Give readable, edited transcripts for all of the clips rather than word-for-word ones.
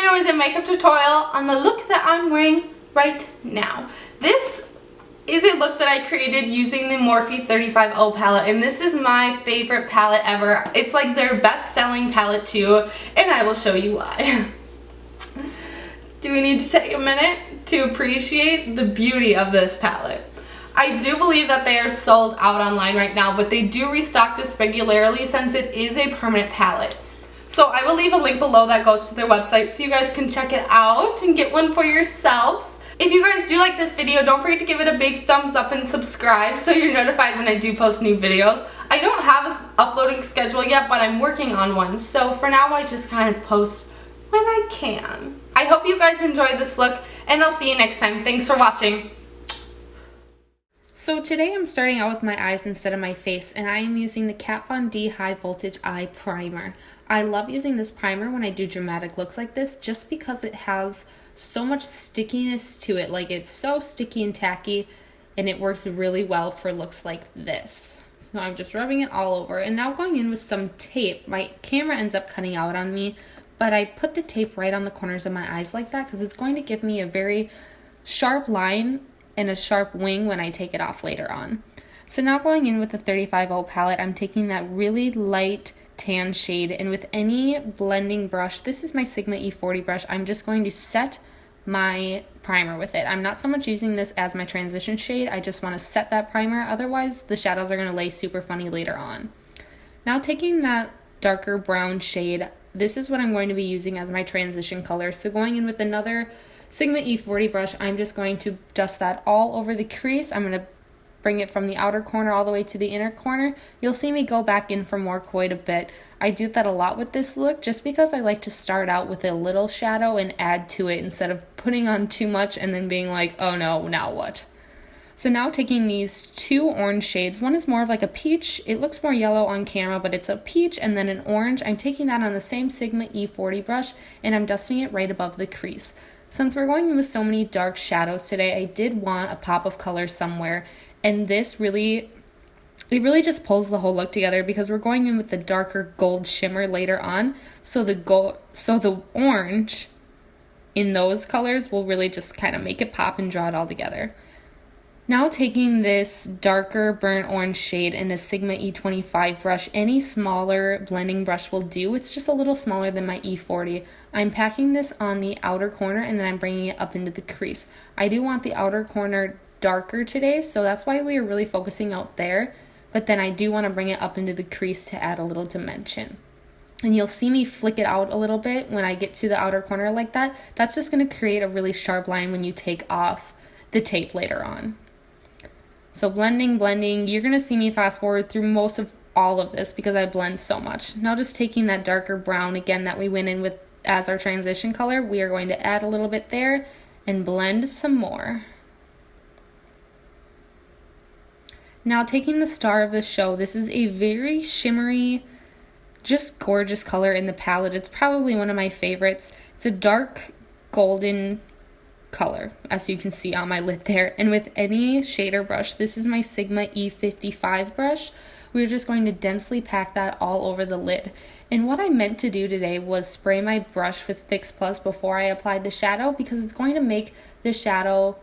video is a makeup tutorial on the look that I'm wearing right now. This is a look that I created using the Morphe 35O palette, and this is my favorite palette ever. It's like their best-selling palette too, and I will show you why. Do we need to take a minute to appreciate the beauty of this palette? I do believe that they are sold out online right now, but they do restock this regularly since it is a permanent palette. So I will leave a link below that goes to their website so you guys can check it out and get one for yourselves. If you guys do like this video, don't forget to give it a big thumbs up and subscribe so you're notified when I do post new videos. I don't have an uploading schedule yet, but I'm working on one. So for now, I just kind of post when I can. I hope you guys enjoyed this look, and I'll see you next time. Thanks for watching. So today I'm starting out with my eyes instead of my face, and I am using the Kat Von D High Voltage Eye Primer. I love using this primer when I do dramatic looks like this just because it has so much stickiness to it. Like, it's so sticky and tacky, and it works really well for looks like this. So I'm just rubbing it all over, and now going in with some tape. My camera ends up cutting out on me, but I put the tape right on the corners of my eyes like that because it's going to give me a very sharp line and a sharp wing when I take it off later on. So now going in with the 35O palette, I'm taking that really light tan shade, and with any blending brush, this is my Sigma E40 brush, I'm just going to set my primer with it. I'm not so much using this as my transition shade, I just want to set that primer, otherwise the shadows are going to lay super funny later on. Now taking that darker brown shade, this is what I'm going to be using as my transition color. So going in with another Sigma E40 brush, I'm just going to dust that all over the crease. I'm going to bring it from the outer corner all the way to the inner corner. You'll see me go back in for more quite a bit. I do that a lot with this look just because I like to start out with a little shadow and add to it instead of putting on too much and then being like, oh no, now what? So now taking these two orange shades, one is more of like a peach, it looks more yellow on camera, but it's a peach, and then an orange. I'm taking that on the same Sigma E40 brush and I'm dusting it right above the crease. Since we're going in with so many dark shadows today, I did want a pop of color somewhere, and this really just pulls the whole look together because we're going in with the darker gold shimmer later on, so the orange in those colors will really just kind of make it pop and draw it all together. Now taking this darker burnt orange shade in a Sigma E25 brush, any smaller blending brush will do. It's just a little smaller than my E40. I'm packing this on the outer corner and then I'm bringing it up into the crease. I do want the outer corner darker today, so that's why we are really focusing out there, but then I do want to bring it up into the crease to add a little dimension. And you'll see me flick it out a little bit when I get to the outer corner like that. That's just going to create a really sharp line when you take off the tape later on. So blending, you're going to see me fast forward through most of all of this because I blend so much. Now just taking that darker brown again that we went in with as our transition color, we are going to add a little bit there and blend some more. Now taking the star of the show, this is a very shimmery, just gorgeous color in the palette. It's probably one of my favorites. It's a dark golden color, as you can see on my lid there, and with any shader brush, this is my Sigma E55 brush, we're just going to densely pack that all over the lid. And what I meant to do today was spray my brush with Fix Plus before I applied the shadow because it's going to make the shadow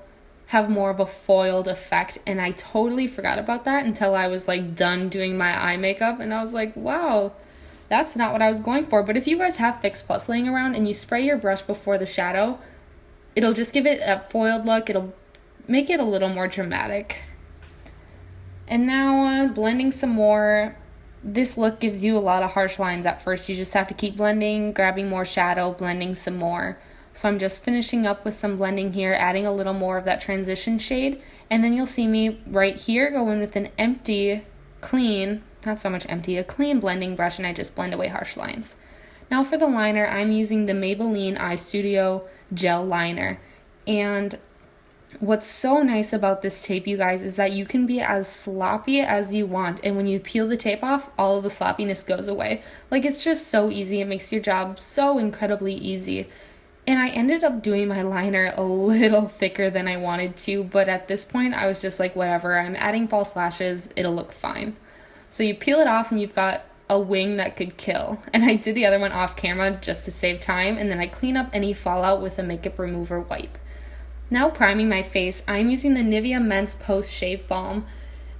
have more of a foiled effect, and I totally forgot about that until I was like done doing my eye makeup, and I was like, wow, that's not what I was going for. But if you guys have Fix Plus laying around and you spray your brush before the shadow, it'll just give it a foiled look. It'll make it a little more dramatic. And now blending some more. This look gives you a lot of harsh lines at first. You just have to keep blending, grabbing more shadow, blending some more. So I'm just finishing up with some blending here, adding a little more of that transition shade. And then you'll see me right here go in with an empty, clean, not so much empty, a clean blending brush, and I just blend away harsh lines. Now for the liner, I'm using the Maybelline Eye Studio Gel Liner. And what's so nice about this tape, you guys, is that you can be as sloppy as you want. And when you peel the tape off, all of the sloppiness goes away. Like, it's just so easy. It makes your job so incredibly easy. And I ended up doing my liner a little thicker than I wanted to. But at this point, I was just like, whatever. I'm adding false lashes. It'll look fine. So you peel it off and you've got a wing that could kill. And I did the other one off camera just to save time, and then I clean up any fallout with a makeup remover wipe. Now priming my face, I'm using the Nivea Men's Post Shave Balm,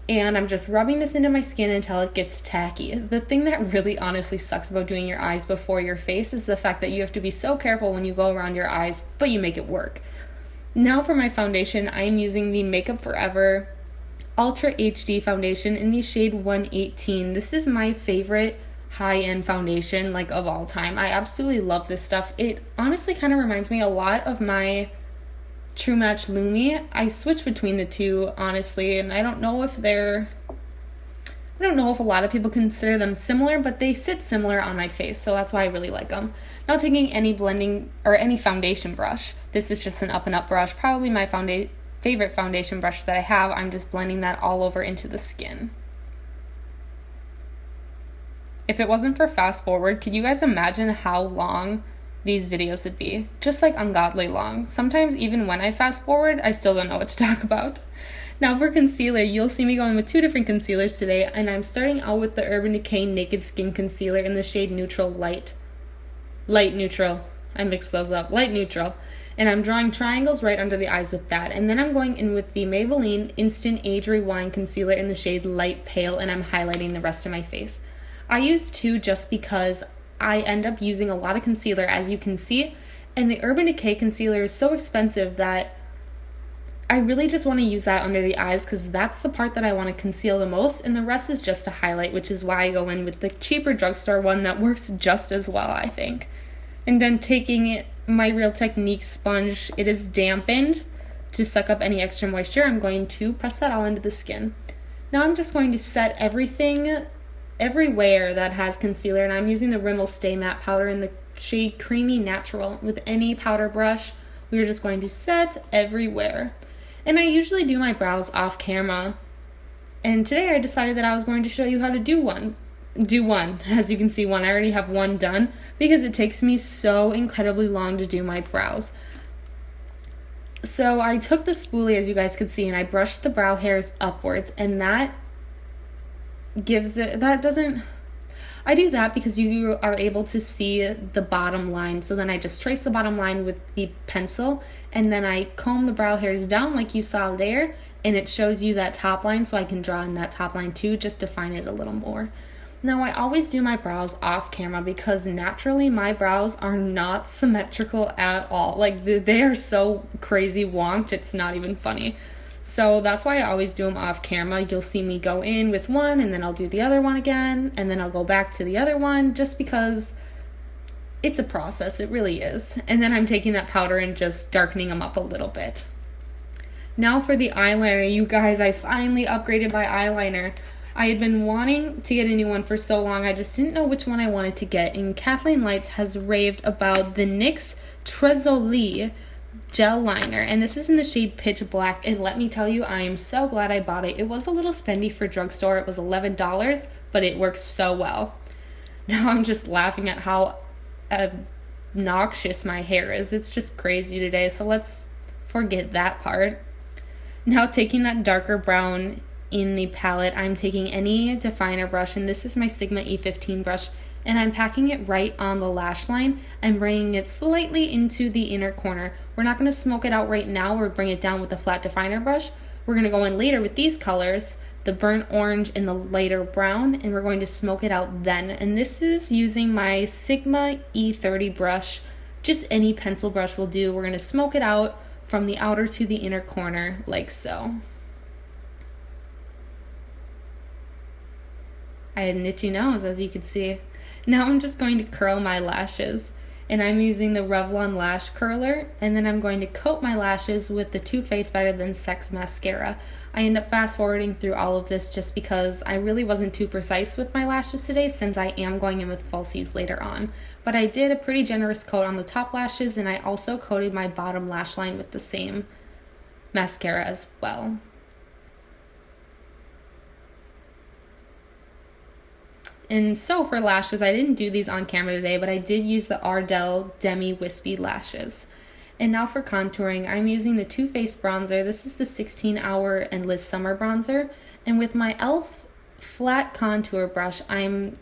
and I'm just rubbing this into my skin until it gets tacky. The thing that really honestly sucks about doing your eyes before your face is the fact that you have to be so careful when you go around your eyes, but you make it work. Now for my foundation, I'm using the Makeup Forever Ultra HD foundation in the shade 118. This is my favorite high-end foundation, like, of all time. I absolutely love this stuff. It honestly kind of reminds me a lot of my True Match Lumi. I switch between the two, honestly, and I don't know if a lot of people consider them similar, but they sit similar on my face, so that's why I really like them. Now taking any blending or any foundation brush. This is just an Up and Up brush, probably my favorite foundation brush that I have. I'm just blending that all over into the skin. If it wasn't for fast forward, could you guys imagine how long these videos would be? Just like ungodly long. Sometimes even when I fast forward, I still don't know what to talk about. Now for concealer, you'll see me going with two different concealers today, and I'm starting out with the Urban Decay Naked Skin Concealer in the shade Neutral Light. Light Neutral. I mixed those up. Light Neutral. And I'm drawing triangles right under the eyes with that. And then I'm going in with the Maybelline Instant Age Rewind Concealer in the shade Light Pale, and I'm highlighting the rest of my face. I use two just because I end up using a lot of concealer, as you can see, and the Urban Decay concealer is so expensive that I really just want to use that under the eyes because that's the part that I want to conceal the most, and the rest is just a highlight, which is why I go in with the cheaper drugstore one that works just as well, I think. And then taking my Real Technique sponge, it is dampened to suck up any extra moisture. I'm going to press that all into the skin. Now I'm just going to set everywhere that has concealer, and I'm using the Rimmel Stay Matte powder in the shade Creamy Natural. With any powder brush, we are just going to set everywhere. And I usually do my brows off camera, and today I decided that I was going to show you how to do one. As you can see, I already have one done because it takes me so incredibly long to do my brows. So I took the spoolie, as you guys could see, and I brushed the brow hairs upwards, and I do that because you are able to see the bottom line. So then I just trace the bottom line with the pencil, and then I comb the brow hairs down like you saw there, and it shows you that top line, so I can draw in that top line too, just define it a little more. Now I always do my brows off camera because naturally my brows are not symmetrical at all. Like, they are so crazy wonked, it's not even funny. So that's why I always do them off camera. You'll see me go in with one, and then I'll do the other one again, and then I'll go back to the other one, just because it's a process. It really is. And then I'm taking that powder and just darkening them up a little bit. Now for the eyeliner, you guys, I finally upgraded my eyeliner. I had been wanting to get a new one for so long, I just didn't know which one I wanted to get, and Kathleen Lights has raved about the NYX Trésor gel liner, and this is in the shade Pitch Black, and let me tell you, I am so glad I bought it. It was a little spendy for drugstore. It was $11, but it works so well. Now I'm just laughing at how obnoxious my hair is. It's just crazy today, so let's forget that part. Now taking that darker brown in the palette, I'm taking any definer brush, and this is my Sigma E15 brush, and I'm packing it right on the lash line and bringing it slightly into the inner corner. We're not going to smoke it out right now or bring it down with the flat definer brush. We're going to go in later with these colors, the burnt orange and the lighter brown, and we're going to smoke it out then. And this is using my Sigma E30 brush. Just any pencil brush will do. We're going to smoke it out from the outer to the inner corner, like so. I had an itchy nose, as you could see. Now I'm just going to curl my lashes, and I'm using the Revlon Lash Curler, and then I'm going to coat my lashes with the Too Faced Better Than Sex Mascara. I end up fast forwarding through all of this just because I really wasn't too precise with my lashes today, since I am going in with falsies later on. But I did a pretty generous coat on the top lashes, and I also coated my bottom lash line with the same mascara as well. And so for lashes, I didn't do these on camera today, but I did use the Ardell Demi Wispy lashes. And now for contouring, I'm using the Too Faced bronzer. This is the 16-Hour Endless Summer bronzer. And with my e.l.f. flat contour brush, I'm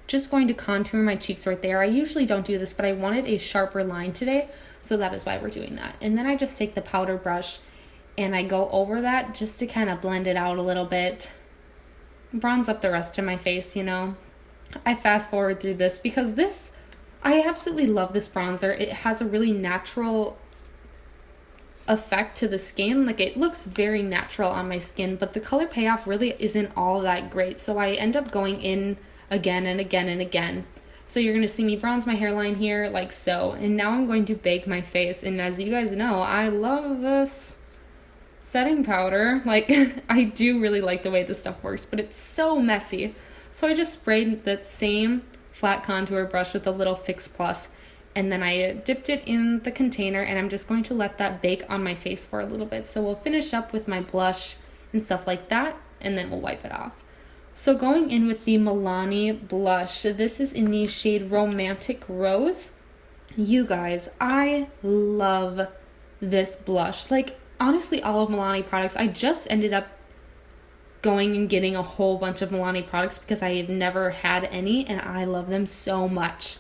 just going to contour my cheeks right there. I usually don't do this, but I wanted a sharper line today, so that is why we're doing that. And then I just take the powder brush and I go over that just to kind of blend it out a little bit, bronze up the rest of my face, you know. I fast forward through this because I absolutely love this bronzer. It has a really natural effect to the skin. Like, it looks very natural on my skin, but the color payoff really isn't all that great. So I end up going in again and again and again. So you're going to see me bronze my hairline here like so. And now I'm going to bake my face. And as you guys know, I love this setting powder. Like, I do really like the way this stuff works, but it's so messy. So I just sprayed that same flat contour brush with a little Fix Plus, and then I dipped it in the container, and I'm just going to let that bake on my face for a little bit. So we'll finish up with my blush and stuff like that, and then we'll wipe it off. So going in with the Milani blush, this is in the shade Romantic Rose. You guys, I love this blush. Like, honestly, all of Milani products, I just ended up going and getting a whole bunch of Milani products because I had never had any, and I love them so much.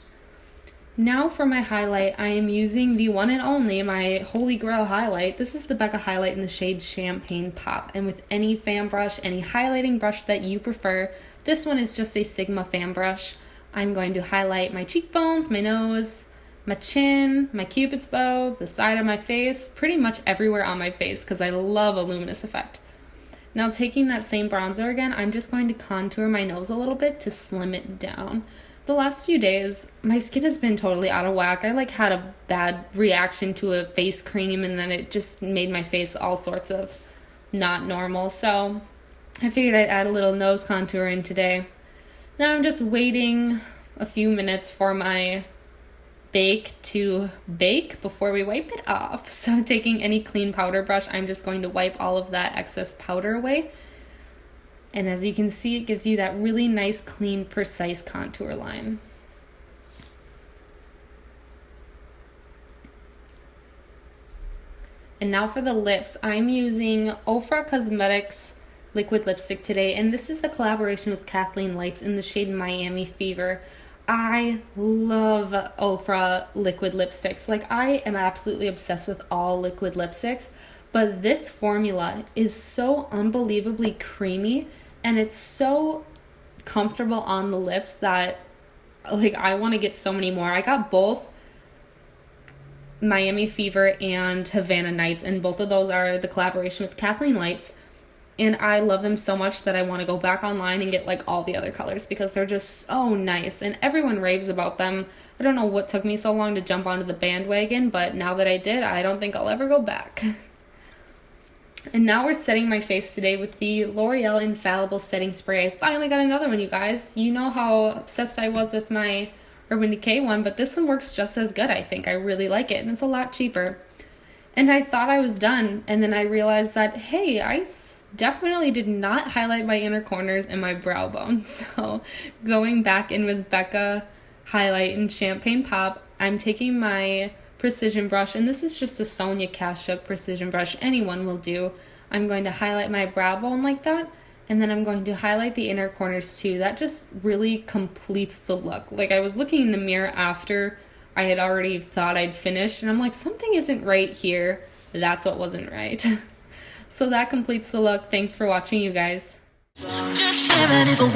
Now for my highlight, I am using the one and only, my holy grail highlight. This is the Becca highlight in the shade Champagne Pop, and with any fan brush, any highlighting brush that you prefer, this one is just a Sigma fan brush. I'm going to highlight my cheekbones, my nose, my chin, my cupid's bow, the side of my face, pretty much everywhere on my face because I love a luminous effect. Now taking that same bronzer again, I'm just going to contour my nose a little bit to slim it down. The last few days, my skin has been totally out of whack. I had a bad reaction to a face cream, and then it just made my face all sorts of not normal. So I figured I'd add a little nose contour in today. Now I'm just waiting a few minutes for my bake to bake before we wipe it off. So taking any clean powder brush, I'm just going to wipe all of that excess powder away. And as you can see, it gives you that really nice, clean, precise contour line. And now for the lips, I'm using Ofra Cosmetics liquid lipstick today, and this is the collaboration with Kathleen Lights in the shade Miami Fever. I love Ofra liquid lipsticks. Like, I am absolutely obsessed with all liquid lipsticks, but this formula is so unbelievably creamy, and it's so comfortable on the lips that, like, I want to get so many more. I got both Miami Fever and Havana Nights, and both of those are the collaboration with Kathleen Lights. And I love them so much that I want to go back online and get like all the other colors because they're just so nice and everyone raves about them. I don't know what took me so long to jump onto the bandwagon, but now that I did, I don't think I'll ever go back. And now we're setting my face today with the L'Oreal Infallible Setting Spray. I finally got another one, you guys. You know how obsessed I was with my Urban Decay one, but this one works just as good, I think. I really like it, and it's a lot cheaper. And I thought I was done, and then I realized that, hey, I definitely did not highlight my inner corners and my brow bone. So going back in with Becca highlight in Champagne Pop, I'm taking my precision brush, and this is just a Sonia Kashuk precision brush, anyone will do. I'm going to highlight my brow bone like that, and then I'm going to highlight the inner corners too. That just really completes the look. Like, I was looking in the mirror after I had already thought I'd finished, and I'm like, something isn't right here. That's what wasn't right. So that completes the look. Thanks for watching, you guys. Just living is a work.